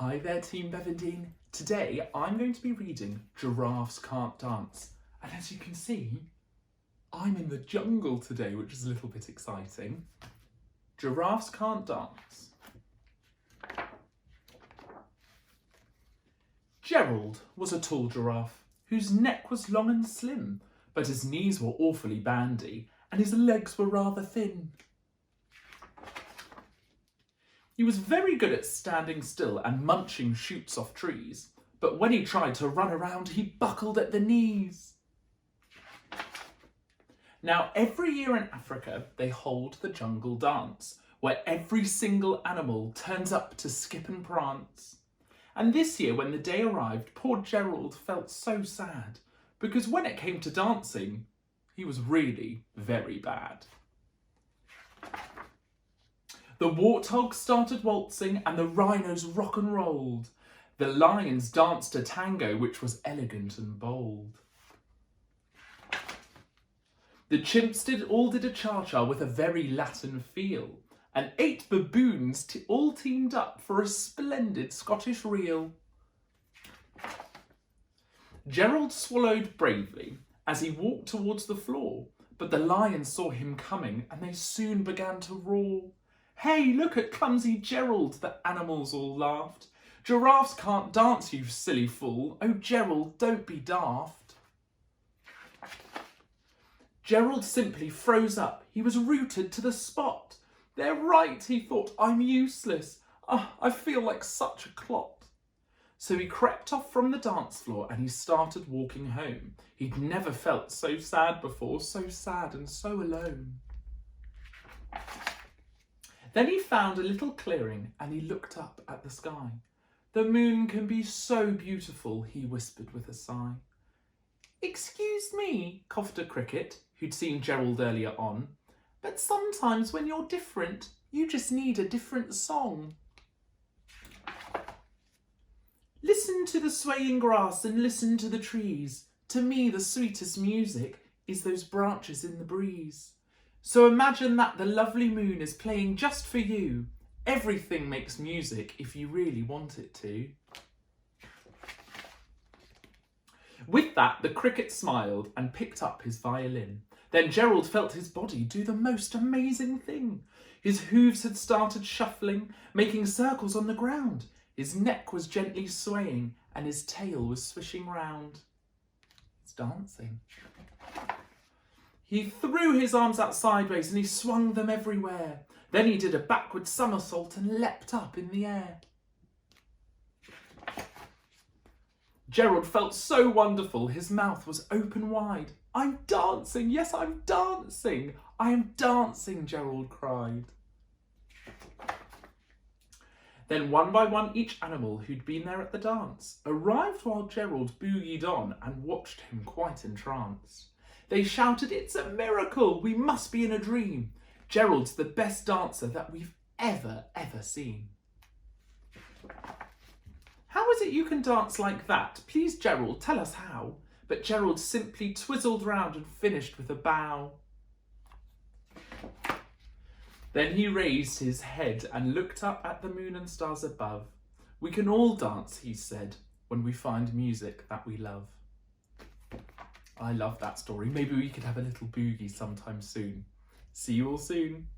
Hi there, Team Bevendine. Today I'm going to be reading Giraffes Can't Dance. And as you can see, I'm in the jungle today, which is a little bit exciting. Giraffes Can't Dance. Gerald was a tall giraffe whose neck was long and slim, but his knees were awfully bandy and his legs were rather thin. He was very good at standing still and munching shoots off trees, but when he tried to run around, he buckled at the knees. Now, every year in Africa, they hold the jungle dance, where every single animal turns up to skip and prance. And this year, when the day arrived, poor Gerald felt so sad, because when it came to dancing, he was really very bad. The warthogs started waltzing and the rhinos rock and rolled. The lions danced a tango which was elegant and bold. The chimps all did a cha-cha with a very Latin feel, and 8 baboons all teamed up for a splendid Scottish reel. Gerald swallowed bravely as he walked towards the floor, but the lions saw him coming and they soon began to roar. "Hey, look at clumsy Gerald," the animals all laughed. "Giraffes can't dance, you silly fool. Oh, Gerald, don't be daft." Gerald simply froze up. He was rooted to the spot. "They're right," he thought. "I'm useless. I feel like such a clot." So he crept off from the dance floor and he started walking home. He'd never felt so sad before, so sad and so alone. Then he found a little clearing and he looked up at the sky. "The moon can be so beautiful," he whispered with a sigh. "Excuse me," coughed a cricket, who'd seen Gerald earlier on, "but sometimes when you're different, you just need a different song." "Listen to the swaying grass and listen to the trees. To me the sweetest music is those branches in the breeze. So imagine that the lovely moon is playing just for you. Everything makes music if you really want it to." With that, the cricket smiled and picked up his violin. Then Gerald felt his body do the most amazing thing. His hooves had started shuffling, making circles on the ground. His neck was gently swaying and his tail was swishing round. He's dancing. He threw his arms out sideways and he swung them everywhere. Then he did a backward somersault and leapt up in the air. Gerald felt so wonderful, his mouth was open wide. "I'm dancing, yes, I'm dancing. I am dancing," Gerald cried. Then one by one each animal who'd been there at the dance arrived while Gerald boogied on and watched him quite entranced. They shouted, "It's a miracle! We must be in a dream. Gerald's the best dancer that we've ever seen." "How is it you can dance like that? Please, Gerald, tell us how." But Gerald simply twizzled round and finished with a bow. Then he raised his head and looked up at the moon and stars above. "We can all dance," he said, "when we find music that we love." I love that story. Maybe we could have a little boogie sometime soon. See you all soon.